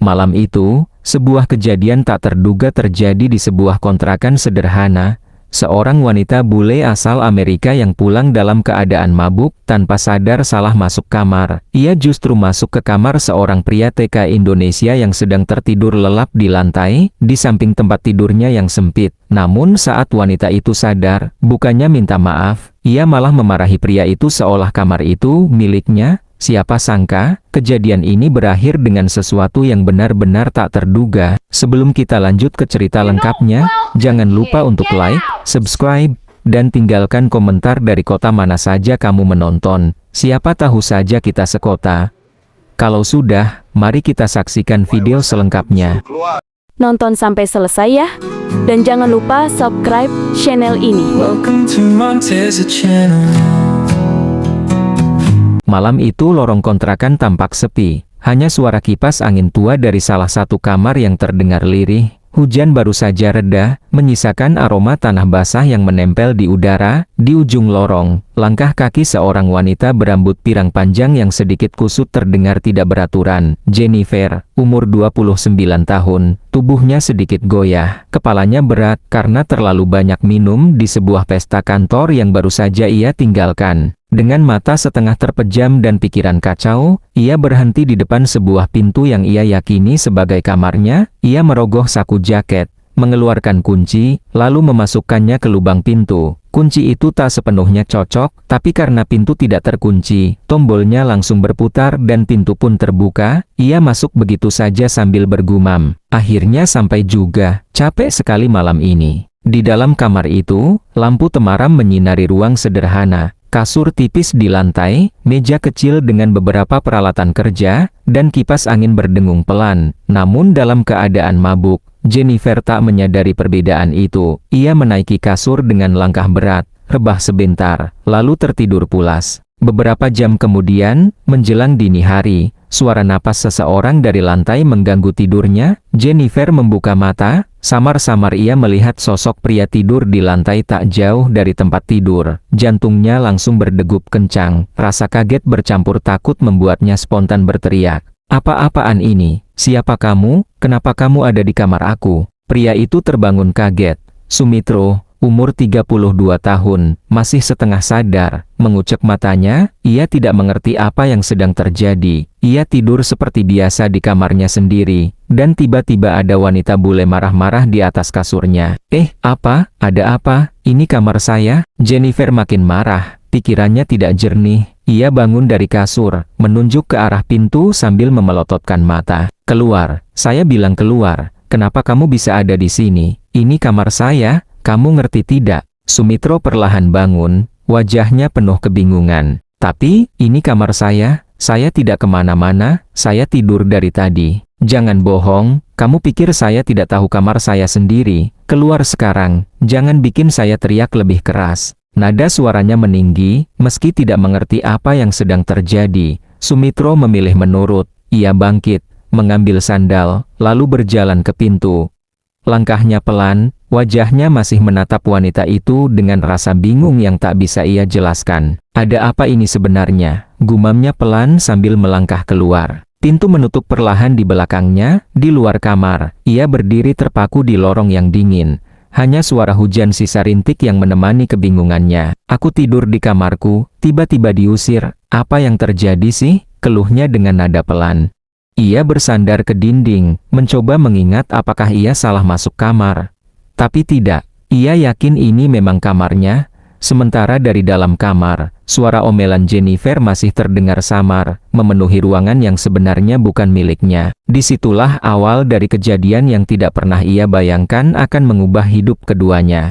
Malam itu, sebuah kejadian tak terduga terjadi di sebuah kontrakan sederhana. Seorang wanita bule asal Amerika yang pulang dalam keadaan mabuk, tanpa sadar salah masuk kamar. Ia justru masuk ke kamar seorang pria TK Indonesia yang sedang tertidur lelap di lantai, di samping tempat tidurnya yang sempit. Namun saat wanita itu sadar, bukannya minta maaf, ia malah memarahi pria itu seolah kamar itu miliknya. Siapa sangka, kejadian ini berakhir dengan sesuatu yang benar-benar tak terduga. Sebelum kita lanjut ke cerita lengkapnya, jangan lupa untuk like, subscribe, dan tinggalkan komentar dari kota mana saja kamu menonton. Siapa tahu saja kita sekota. Kalau sudah, mari kita saksikan video selengkapnya. Nonton sampai selesai ya. Dan jangan lupa subscribe channel ini. Welcome to Montesa Channel. Malam itu lorong kontrakan tampak sepi. Hanya suara kipas angin tua dari salah satu kamar yang terdengar lirih. Hujan baru saja reda, menyisakan aroma tanah basah yang menempel di udara. Di ujung lorong, langkah kaki seorang wanita berambut pirang panjang yang sedikit kusut terdengar tidak beraturan. Jennifer, umur 29 tahun, tubuhnya sedikit goyah. Kepalanya berat karena terlalu banyak minum di sebuah pesta kantor yang baru saja ia tinggalkan. Dengan mata setengah terpejam dan pikiran kacau, ia berhenti di depan sebuah pintu yang ia yakini sebagai kamarnya. Ia merogoh saku jaket, mengeluarkan kunci, lalu memasukkannya ke lubang pintu. Kunci itu tak sepenuhnya cocok, tapi karena pintu tidak terkunci, tombolnya langsung berputar dan pintu pun terbuka. Ia masuk begitu saja sambil bergumam, "Akhirnya sampai juga, capek sekali malam ini." Di dalam kamar itu, lampu temaram menyinari ruang sederhana. Kasur tipis di lantai, meja kecil dengan beberapa peralatan kerja, dan kipas angin berdengung pelan. Namun dalam keadaan mabuk, Jennifer tak menyadari perbedaan itu. Ia menaiki kasur dengan langkah berat, rebah sebentar, lalu tertidur pulas. Beberapa jam kemudian, menjelang dini hari, suara napas seseorang dari lantai mengganggu tidurnya. Jennifer membuka mata, samar-samar ia melihat sosok pria tidur di lantai tak jauh dari tempat tidur. Jantungnya langsung berdegup kencang, rasa kaget bercampur takut membuatnya spontan berteriak, "Apa-apaan ini? Siapa kamu? Kenapa kamu ada di kamar aku?" Pria itu terbangun kaget. Sumitro, umur 32 tahun, masih setengah sadar, mengucek matanya. Ia tidak mengerti apa yang sedang terjadi. Ia tidur seperti biasa di kamarnya sendiri, dan tiba-tiba ada wanita bule marah-marah di atas kasurnya. Apa? Ada apa? Ini kamar saya?" Jennifer makin marah, pikirannya tidak jernih. Ia bangun dari kasur, menunjuk ke arah pintu sambil memelototkan mata. "Keluar, saya bilang keluar. Kenapa kamu bisa ada di sini? Ini kamar saya. Kamu ngerti tidak?" Sumitro perlahan bangun, wajahnya penuh kebingungan. "Tapi, ini kamar saya tidak kemana-mana, saya tidur dari tadi." "Jangan bohong, kamu pikir saya tidak tahu kamar saya sendiri? Keluar sekarang, jangan bikin saya teriak lebih keras." Nada suaranya meninggi, meski tidak mengerti apa yang sedang terjadi. Sumitro memilih menurut. Ia bangkit, mengambil sandal, lalu berjalan ke pintu. Langkahnya pelan, wajahnya masih menatap wanita itu dengan rasa bingung yang tak bisa ia jelaskan. "Ada apa ini sebenarnya?" gumamnya pelan sambil melangkah keluar. Pintu menutup perlahan di belakangnya. Di luar kamar, ia berdiri terpaku di lorong yang dingin. Hanya suara hujan sisa rintik yang menemani kebingungannya. "Aku tidur di kamarku, tiba-tiba diusir. Apa yang terjadi sih?" keluhnya dengan nada pelan. Ia bersandar ke dinding, mencoba mengingat apakah ia salah masuk kamar. Tapi tidak, ia yakin ini memang kamarnya. Sementara dari dalam kamar, suara omelan Jennifer masih terdengar samar, memenuhi ruangan yang sebenarnya bukan miliknya. Disitulah awal dari kejadian yang tidak pernah ia bayangkan akan mengubah hidup keduanya.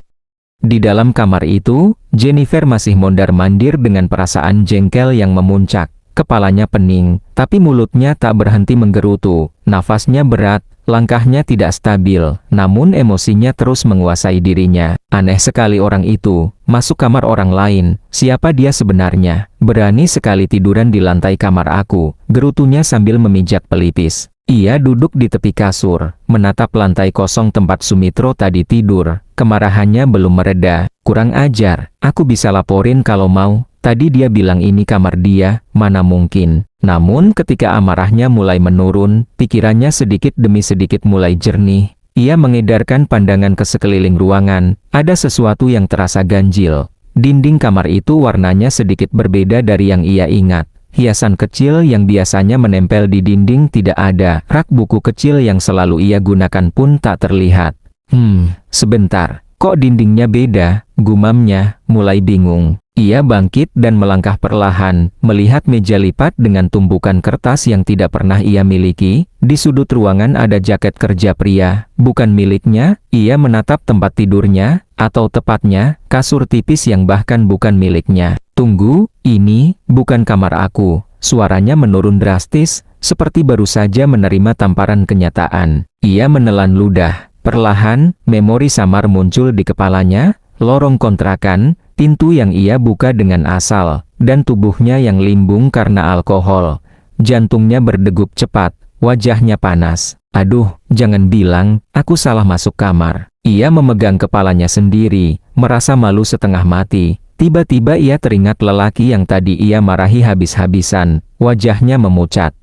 Di dalam kamar itu, Jennifer masih mondar-mandir dengan perasaan jengkel yang memuncak. Kepalanya pening, tapi mulutnya tak berhenti menggerutu. Nafasnya berat, langkahnya tidak stabil, namun emosinya terus menguasai dirinya. Aneh sekali orang itu, masuk kamar orang lain. Siapa dia sebenarnya? Berani sekali tiduran di lantai kamar aku, gerutunya sambil memijak pelipis. Ia duduk di tepi kasur, menatap lantai kosong tempat Sumitro tadi tidur. Kemarahannya belum mereda. "Kurang ajar, aku bisa laporin kalau mau, Tadi dia bilang ini kamar dia, mana mungkin. Namun ketika amarahnya mulai menurun, pikirannya sedikit demi sedikit mulai jernih. Ia mengedarkan pandangan ke sekeliling ruangan, ada sesuatu yang terasa ganjil. Dinding kamar itu warnanya sedikit berbeda dari yang ia ingat. Hiasan kecil yang biasanya menempel di dinding tidak ada, rak buku kecil yang selalu ia gunakan pun tak terlihat. Sebentar, kok dindingnya beda, gumamnya, mulai bingung. Ia bangkit dan melangkah perlahan, melihat meja lipat dengan tumpukan kertas yang tidak pernah ia miliki. Di sudut ruangan ada jaket kerja pria, bukan miliknya. Ia menatap tempat tidurnya, atau tepatnya, kasur tipis yang bahkan bukan miliknya. Tunggu, ini bukan kamar aku. Suaranya menurun drastis, seperti baru saja menerima tamparan kenyataan. Ia menelan ludah. Perlahan, memori samar muncul di kepalanya. Lorong kontrakan, pintu yang ia buka dengan asal, dan tubuhnya yang limbung karena alkohol. Jantungnya berdegup cepat, wajahnya panas. Aduh, jangan bilang, aku salah masuk kamar. Ia memegang kepalanya sendiri, merasa malu setengah mati. Tiba-tiba ia teringat lelaki yang tadi ia marahi habis-habisan. Wajahnya memucat.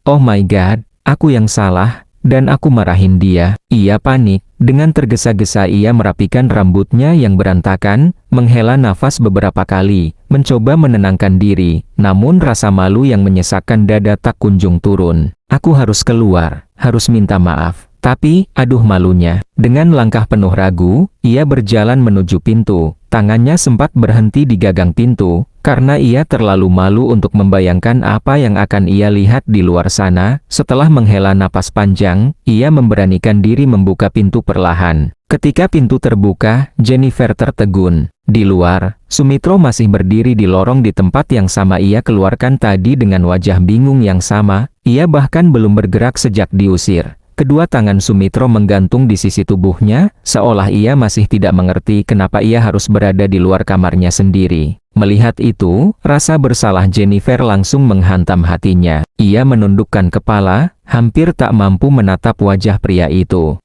Oh my god, aku yang salah, dan aku marahin dia. Ia panik. Dengan tergesa-gesa ia merapikan rambutnya yang berantakan, menghela nafas beberapa kali, mencoba menenangkan diri. Namun rasa malu yang menyesakkan dada tak kunjung turun. Aku harus keluar, harus minta maaf. Tapi, aduh malunya. Dengan langkah penuh ragu, ia berjalan menuju pintu. Tangannya sempat berhenti di gagang pintu, karena ia terlalu malu untuk membayangkan apa yang akan ia lihat di luar sana. Setelah menghela napas panjang, ia memberanikan diri membuka pintu perlahan. Ketika pintu terbuka, Jennifer tertegun. Di luar, Sumitro masih berdiri di lorong di tempat yang sama ia keluarkan tadi dengan wajah bingung yang sama. Ia bahkan belum bergerak sejak diusir. Kedua tangan Sumitro menggantung di sisi tubuhnya, seolah ia masih tidak mengerti kenapa ia harus berada di luar kamarnya sendiri. Melihat itu, rasa bersalah Jennifer langsung menghantam hatinya. Ia menundukkan kepala, hampir tak mampu menatap wajah pria itu.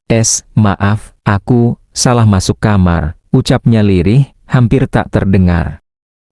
Maaf, aku salah masuk kamar, ucapnya lirih, hampir tak terdengar.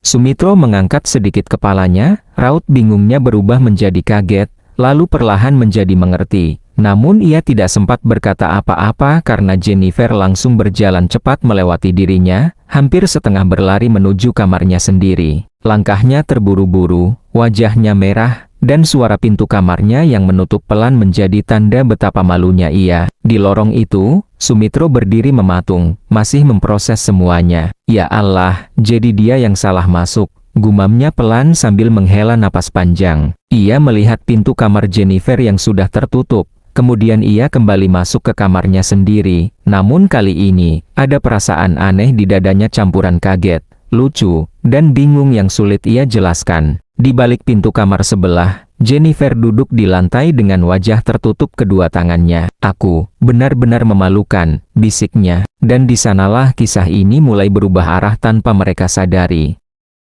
Sumitro mengangkat sedikit kepalanya, raut bingungnya berubah menjadi kaget, lalu perlahan menjadi mengerti. Namun ia tidak sempat berkata apa-apa karena Jennifer langsung berjalan cepat melewati dirinya, hampir setengah berlari menuju kamarnya sendiri. Langkahnya terburu-buru, wajahnya merah, dan suara pintu kamarnya yang menutup pelan menjadi tanda betapa malunya ia. Di lorong itu, Sumitro berdiri mematung, masih memproses semuanya. Ya Allah, jadi dia yang salah masuk. Gumamnya pelan sambil menghela napas panjang. Ia melihat pintu kamar Jennifer yang sudah tertutup. Kemudian ia kembali masuk ke kamarnya sendiri. Namun kali ini, ada perasaan aneh di dadanya campuran kaget, lucu, dan bingung yang sulit ia jelaskan. Di balik pintu kamar sebelah, Jennifer duduk di lantai dengan wajah tertutup kedua tangannya. Aku benar-benar memalukan, bisiknya. Dan di sanalah kisah ini mulai berubah arah tanpa mereka sadari.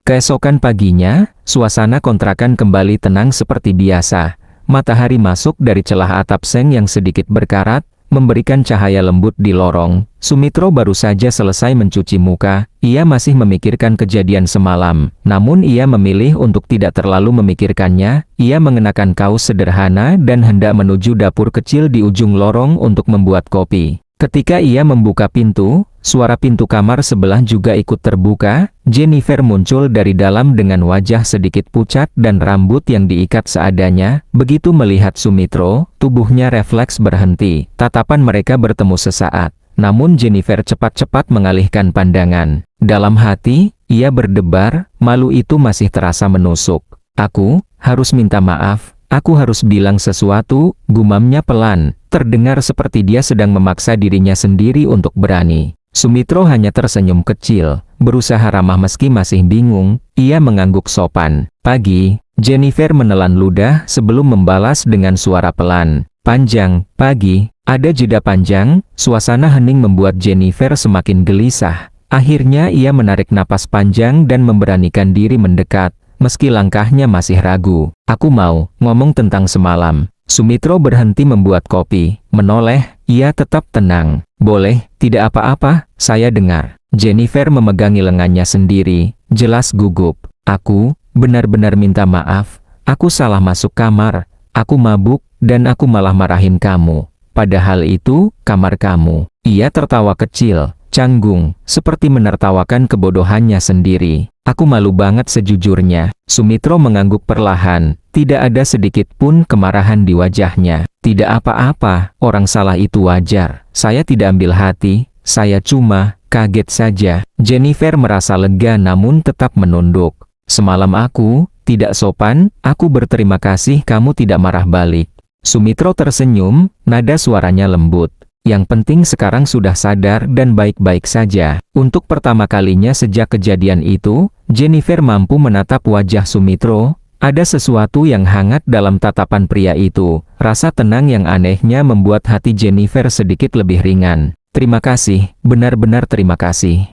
Keesokan paginya, suasana kontrakan kembali tenang seperti biasa. Matahari masuk dari celah atap seng yang sedikit berkarat, memberikan cahaya lembut di lorong. Sumitro baru saja selesai mencuci muka. Ia masih memikirkan kejadian semalam. Namun ia memilih untuk tidak terlalu memikirkannya. Ia mengenakan kaos sederhana dan hendak menuju dapur kecil di ujung lorong untuk membuat kopi. Ketika ia membuka pintu, suara pintu kamar sebelah juga ikut terbuka. Jennifer muncul dari dalam dengan wajah sedikit pucat dan rambut yang diikat seadanya. Begitu melihat Sumitro, tubuhnya refleks berhenti. Tatapan mereka bertemu sesaat. Namun Jennifer cepat-cepat mengalihkan pandangan. Dalam hati, ia berdebar, malu itu masih terasa menusuk. Aku harus minta maaf. Aku harus bilang sesuatu, gumamnya pelan. Terdengar seperti dia sedang memaksa dirinya sendiri untuk berani. Sumitro hanya tersenyum kecil, berusaha ramah meski masih bingung. Ia mengangguk sopan. Pagi, Jennifer menelan ludah sebelum membalas dengan suara pelan. Panjang, pagi, ada jeda panjang, suasana hening membuat Jennifer semakin gelisah. Akhirnya ia menarik napas panjang dan memberanikan diri mendekat. Meski langkahnya masih ragu. Aku mau ngomong tentang semalam. Sumitro berhenti membuat kopi. Menoleh, ia tetap tenang. Boleh, tidak apa-apa, saya dengar. Jennifer memegangi lengannya sendiri, jelas gugup. Aku benar-benar minta maaf. Aku salah masuk kamar. Aku mabuk, dan aku malah marahin kamu. Padahal itu kamar kamu. Ia tertawa kecil, canggung, seperti menertawakan kebodohannya sendiri. Aku malu banget sejujurnya. Sumitro mengangguk perlahan. Tidak ada sedikit pun kemarahan di wajahnya. Tidak apa-apa, orang salah itu wajar. Saya tidak ambil hati, saya cuma kaget saja. Jennifer merasa lega namun tetap menunduk. Semalam aku tidak sopan, aku berterima kasih kamu tidak marah balik. Sumitro tersenyum, nada suaranya lembut. Yang penting sekarang sudah sadar dan baik-baik saja. Untuk pertama kalinya sejak kejadian itu, Jennifer mampu menatap wajah Sumitro. Ada sesuatu yang hangat dalam tatapan pria itu. Rasa tenang yang anehnya membuat hati Jennifer sedikit lebih ringan. Terima kasih, benar-benar terima kasih.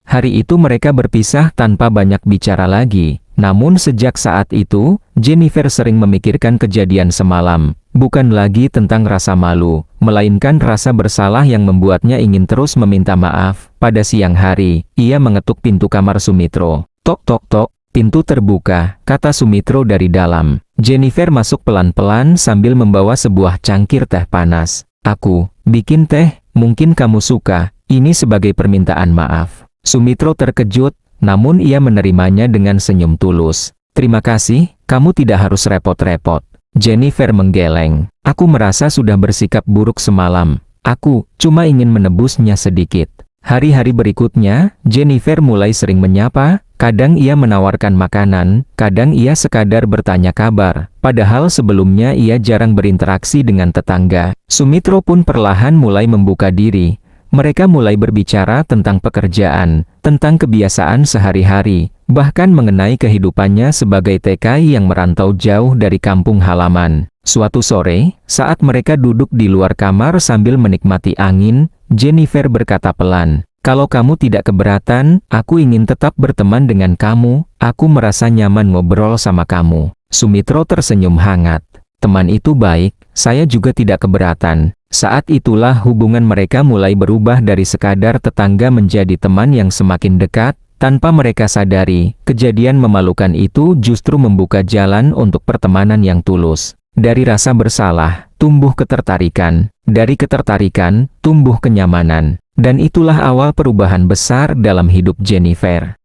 Hari itu mereka berpisah tanpa banyak bicara lagi. Namun sejak saat itu, Jennifer sering memikirkan kejadian semalam. Bukan lagi tentang rasa malu, melainkan rasa bersalah yang membuatnya ingin terus meminta maaf. Pada siang hari, ia mengetuk pintu kamar Sumitro. Tok tok tok, pintu terbuka, kata Sumitro dari dalam. Jennifer masuk pelan-pelan sambil membawa sebuah cangkir teh panas. Aku bikin teh, mungkin kamu suka, ini sebagai permintaan maaf. Sumitro terkejut, namun ia menerimanya dengan senyum tulus. Terima kasih, kamu tidak harus repot-repot. Jennifer menggeleng. Aku merasa sudah bersikap buruk semalam. Aku cuma ingin menebusnya sedikit. Hari-hari berikutnya, Jennifer mulai sering menyapa. Kadang ia menawarkan makanan, kadang ia sekadar bertanya kabar. Padahal sebelumnya ia jarang berinteraksi dengan tetangga. Sumitro pun perlahan mulai membuka diri. Mereka mulai berbicara tentang pekerjaan, tentang kebiasaan sehari-hari, bahkan mengenai kehidupannya sebagai TKI yang merantau jauh dari kampung halaman. Suatu sore, saat mereka duduk di luar kamar sambil menikmati angin, Jennifer berkata pelan, "Kalau kamu tidak keberatan, aku ingin tetap berteman dengan kamu, aku merasa nyaman ngobrol sama kamu." Sumitro tersenyum hangat. Teman itu baik, saya juga tidak keberatan. Saat itulah hubungan mereka mulai berubah dari sekadar tetangga menjadi teman yang semakin dekat. Tanpa mereka sadari, kejadian memalukan itu justru membuka jalan untuk pertemanan yang tulus. Dari rasa bersalah, tumbuh ketertarikan. Dari ketertarikan, tumbuh kenyamanan. Dan itulah awal perubahan besar dalam hidup Jennifer.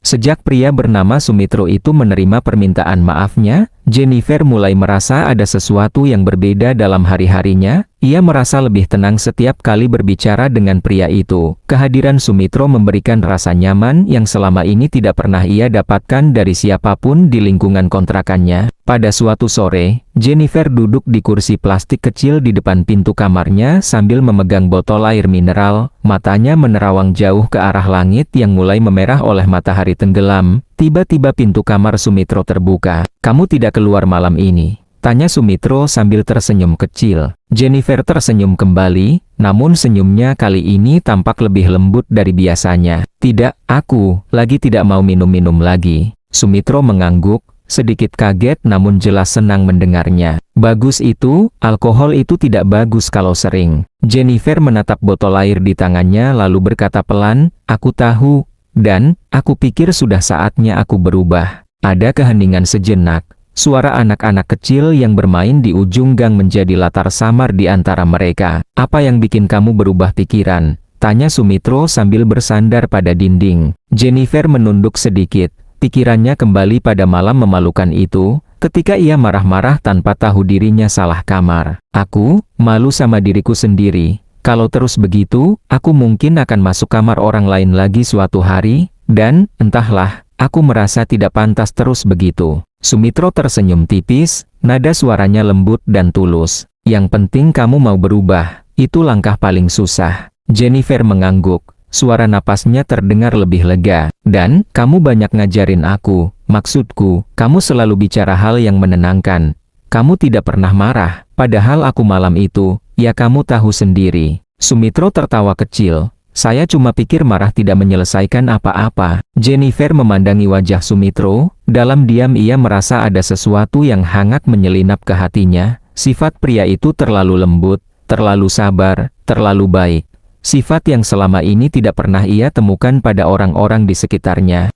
Sejak pria bernama Sumitro itu menerima permintaan maafnya, Jennifer mulai merasa ada sesuatu yang berbeda dalam hari-harinya. Ia merasa lebih tenang setiap kali berbicara dengan pria itu. Kehadiran Sumitro memberikan rasa nyaman yang selama ini tidak pernah ia dapatkan dari siapapun di lingkungan kontrakannya. Pada suatu sore, Jennifer duduk di kursi plastik kecil di depan pintu kamarnya sambil memegang botol air mineral. Matanya menerawang jauh ke arah langit yang mulai memerah oleh matahari tenggelam. Tiba-tiba pintu kamar Sumitro terbuka. "Kamu tidak keluar malam ini?" tanya Sumitro sambil tersenyum kecil. Jennifer tersenyum kembali, namun senyumnya kali ini tampak lebih lembut dari biasanya. "Tidak, aku lagi tidak mau minum-minum lagi." Sumitro mengangguk, sedikit kaget namun jelas senang mendengarnya. "Bagus itu, alkohol itu tidak bagus kalau sering." Jennifer menatap botol air di tangannya lalu berkata pelan, "Aku tahu, dan aku pikir sudah saatnya aku berubah." Ada keheningan sejenak. Suara anak-anak kecil yang bermain di ujung gang menjadi latar samar di antara mereka. "Apa yang bikin kamu berubah pikiran?" tanya Sumitro sambil bersandar pada dinding. Jennifer menunduk sedikit. Pikirannya kembali pada malam memalukan itu, ketika ia marah-marah tanpa tahu dirinya salah kamar. "Aku malu sama diriku sendiri. Kalau terus begitu, aku mungkin akan masuk kamar orang lain lagi suatu hari, dan, entahlah, aku merasa tidak pantas terus begitu." Sumitro tersenyum tipis, nada suaranya lembut dan tulus. "Yang penting kamu mau berubah, itu langkah paling susah." Jennifer mengangguk, suara napasnya terdengar lebih lega. "Dan, kamu banyak ngajarin aku, maksudku, kamu selalu bicara hal yang menenangkan. Kamu tidak pernah marah, padahal aku malam itu, ya kamu tahu sendiri." Sumitro tertawa kecil. "Saya cuma pikir marah tidak menyelesaikan apa-apa." Jennifer memandangi wajah Sumitro. Dalam diam ia merasa ada sesuatu yang hangat menyelinap ke hatinya. Sifat pria itu terlalu lembut, terlalu sabar, terlalu baik. Sifat yang selama ini tidak pernah ia temukan pada orang-orang di sekitarnya.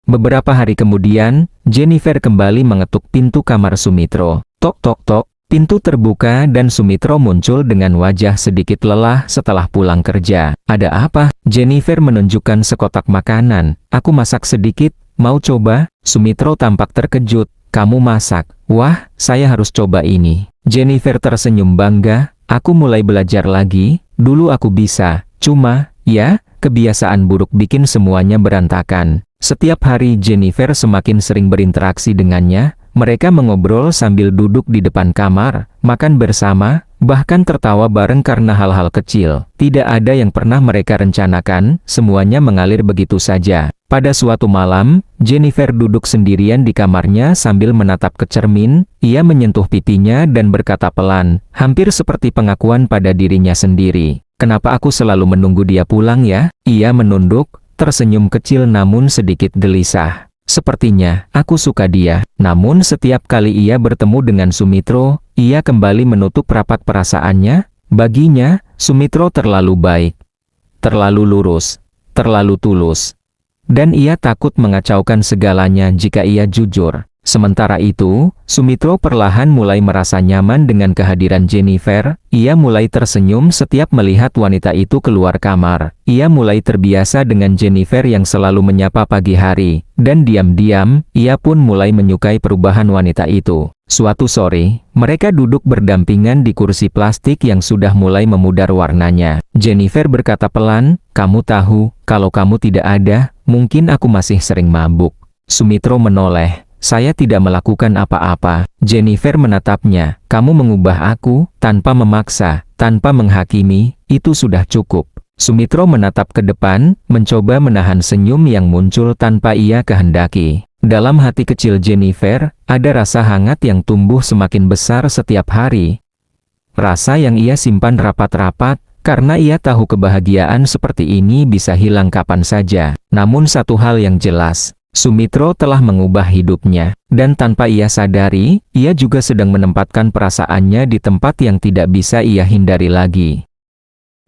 Beberapa hari kemudian, Jennifer kembali mengetuk pintu kamar Sumitro. Tok tok tok, pintu terbuka dan Sumitro muncul dengan wajah sedikit lelah setelah pulang kerja. Ada apa? Jennifer menunjukkan sekotak makanan. Aku masak sedikit, mau coba? Sumitro tampak terkejut. Kamu masak? Wah, saya harus coba ini. Jennifer tersenyum bangga. Aku mulai belajar lagi. Dulu aku bisa, cuma, ya, kebiasaan buruk bikin semuanya berantakan. Setiap hari Jennifer semakin sering berinteraksi dengannya. Mereka mengobrol sambil duduk di depan kamar, makan bersama, bahkan tertawa bareng karena hal-hal kecil. Tidak ada yang pernah mereka rencanakan, semuanya mengalir begitu saja. Pada suatu malam, Jennifer duduk sendirian di kamarnya sambil menatap ke cermin. Ia menyentuh pipinya dan berkata pelan, hampir seperti pengakuan pada dirinya sendiri. Kenapa aku selalu menunggu dia pulang ya? Ia menunduk, tersenyum kecil namun sedikit gelisah. Sepertinya, aku suka dia. Namun setiap kali ia bertemu dengan Sumitro, ia kembali menutup rapat perasaannya. Baginya, Sumitro terlalu baik, terlalu lurus, terlalu tulus. Dan ia takut mengacaukan segalanya jika ia jujur. Sementara itu, Sumitro perlahan mulai merasa nyaman dengan kehadiran Jennifer. Ia mulai tersenyum setiap melihat wanita itu keluar kamar. Ia mulai terbiasa dengan Jennifer yang selalu menyapa pagi hari. Dan diam-diam, ia pun mulai menyukai perubahan wanita itu. Suatu sore, mereka duduk berdampingan di kursi plastik yang sudah mulai memudar warnanya. Jennifer berkata pelan, kamu tahu, kalau kamu tidak ada, mungkin aku masih sering mabuk. Sumitro menoleh. Saya tidak melakukan apa-apa. Jennifer menatapnya. Kamu mengubah aku, tanpa memaksa, tanpa menghakimi, itu sudah cukup. Sumitro menatap ke depan, mencoba menahan senyum yang muncul tanpa ia kehendaki. Dalam hati kecil Jennifer, ada rasa hangat yang tumbuh semakin besar setiap hari. Rasa yang ia simpan rapat-rapat, karena ia tahu kebahagiaan seperti ini bisa hilang kapan saja. Namun satu hal yang jelas, Sumitro telah mengubah hidupnya, dan tanpa ia sadari, ia juga sedang menempatkan perasaannya di tempat yang tidak bisa ia hindari lagi.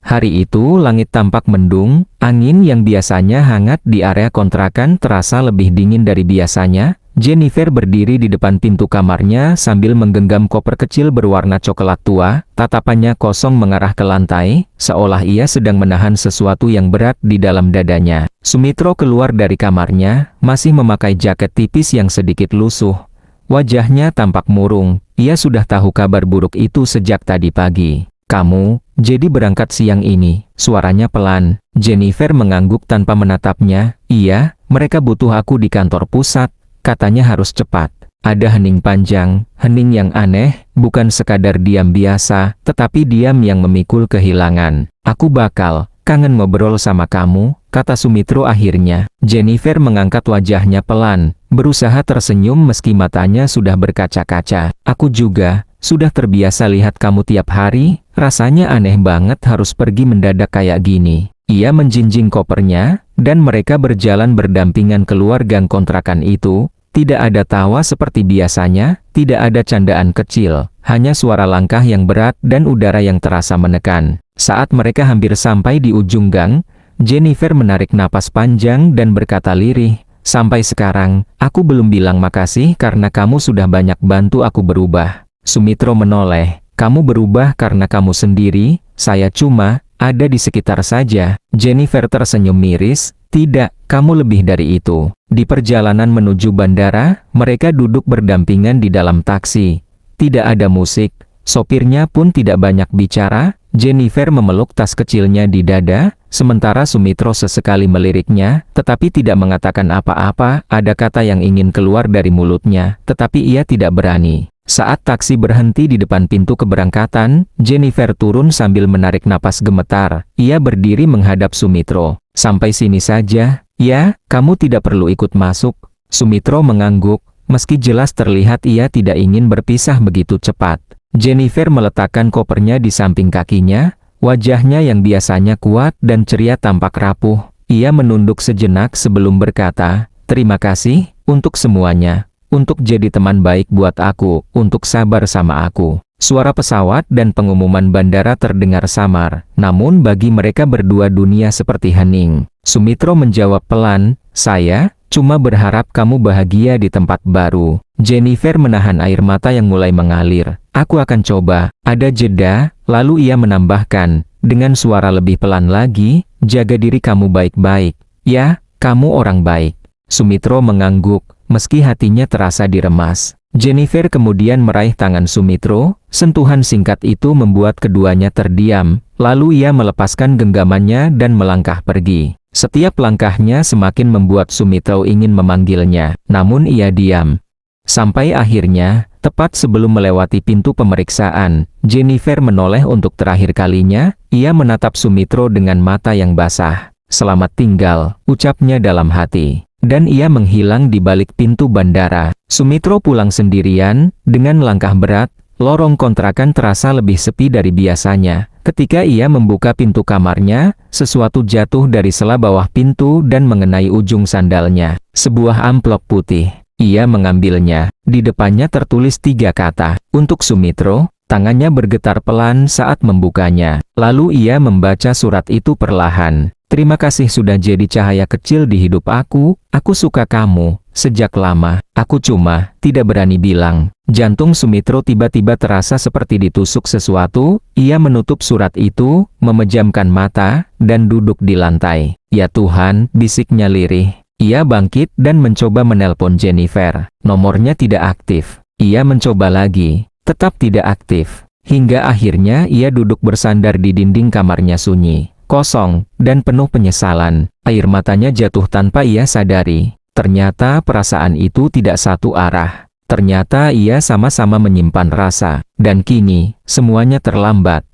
Hari itu langit tampak mendung, angin yang biasanya hangat di area kontrakan terasa lebih dingin dari biasanya. Jennifer berdiri di depan pintu kamarnya sambil menggenggam koper kecil berwarna coklat tua, tatapannya kosong mengarah ke lantai, seolah ia sedang menahan sesuatu yang berat di dalam dadanya. Sumitro keluar dari kamarnya, masih memakai jaket tipis yang sedikit lusuh. Wajahnya tampak murung, ia sudah tahu kabar buruk itu sejak tadi pagi. Kamu, jadi berangkat siang ini, suaranya pelan. Jennifer mengangguk tanpa menatapnya. Iya, mereka butuh aku di kantor pusat. Katanya harus cepat. Ada hening panjang, hening yang aneh, bukan sekadar diam biasa, tetapi diam yang memikul kehilangan. Aku bakal kangen ngobrol sama kamu, kata Sumitro akhirnya. Jennifer mengangkat wajahnya pelan, berusaha tersenyum meski matanya sudah berkaca-kaca. Aku juga, sudah terbiasa lihat kamu tiap hari, rasanya aneh banget harus pergi mendadak kayak gini. Ia menjinjing kopernya, dan mereka berjalan berdampingan keluar gang kontrakan itu. Tidak ada tawa seperti biasanya, tidak ada candaan kecil, hanya suara langkah yang berat dan udara yang terasa menekan. Saat mereka hampir sampai di ujung gang, Jennifer menarik napas panjang dan berkata lirih, sampai sekarang, aku belum bilang makasih karena kamu sudah banyak bantu aku berubah. Sumitro menoleh, kamu berubah karena kamu sendiri, saya cuma ada di sekitar saja. Jennifer tersenyum miris, tidak, kamu lebih dari itu. Di perjalanan menuju bandara, mereka duduk berdampingan di dalam taksi. Tidak ada musik, sopirnya pun tidak banyak bicara. Jennifer memeluk tas kecilnya di dada, sementara Sumitro sesekali meliriknya, tetapi tidak mengatakan apa-apa. Ada kata yang ingin keluar dari mulutnya, tetapi ia tidak berani. Saat taksi berhenti di depan pintu keberangkatan, Jennifer turun sambil menarik napas gemetar. Ia berdiri menghadap Sumitro. Sampai sini saja, ya, kamu tidak perlu ikut masuk. Sumitro mengangguk, meski jelas terlihat ia tidak ingin berpisah begitu cepat. Jennifer meletakkan kopernya di samping kakinya, wajahnya yang biasanya kuat dan ceria tampak rapuh. Ia menunduk sejenak sebelum berkata, terima kasih, untuk semuanya. Untuk jadi teman baik buat aku, untuk sabar sama aku. Suara pesawat dan pengumuman bandara terdengar samar, namun bagi mereka berdua dunia seperti hening. Sumitro menjawab pelan, saya Cuma berharap kamu bahagia di tempat baru. Jennifer menahan air mata yang mulai mengalir. Aku akan coba. Ada jeda, lalu ia menambahkan, dengan suara lebih pelan lagi, jaga diri kamu baik-baik. Ya, kamu orang baik. Sumitro mengangguk, meski hatinya terasa diremas. Jennifer kemudian meraih tangan Sumitro, sentuhan singkat itu membuat keduanya terdiam, lalu ia melepaskan genggamannya dan melangkah pergi. Setiap langkahnya semakin membuat Sumitro ingin memanggilnya, namun ia diam. Sampai akhirnya, tepat sebelum melewati pintu pemeriksaan, Jennifer menoleh untuk terakhir kalinya, ia menatap Sumitro dengan mata yang basah. Selamat tinggal, ucapnya dalam hati. Dan ia menghilang di balik pintu bandara. Sumitro pulang sendirian, dengan langkah berat, lorong kontrakan terasa lebih sepi dari biasanya. Ketika ia membuka pintu kamarnya, sesuatu jatuh dari sela bawah pintu dan mengenai ujung sandalnya. Sebuah amplop putih. Ia mengambilnya. Di depannya tertulis 3 kata. Untuk Sumitro, tangannya bergetar pelan saat membukanya. Lalu ia membaca surat itu perlahan. Terima kasih sudah jadi cahaya kecil di hidup aku suka kamu, sejak lama, aku cuma tidak berani bilang. Jantung Sumitro tiba-tiba terasa seperti ditusuk sesuatu, ia menutup surat itu, memejamkan mata, dan duduk di lantai. Ya Tuhan, bisiknya lirih. Ia bangkit dan mencoba menelpon Jennifer. Nomornya tidak aktif. Ia mencoba lagi, tetap tidak aktif. Hingga akhirnya ia duduk bersandar di dinding kamarnya sunyi, kosong, dan penuh penyesalan. Air matanya jatuh tanpa ia sadari. Ternyata perasaan itu tidak satu arah. Ternyata ia sama-sama menyimpan rasa. Dan kini, semuanya terlambat.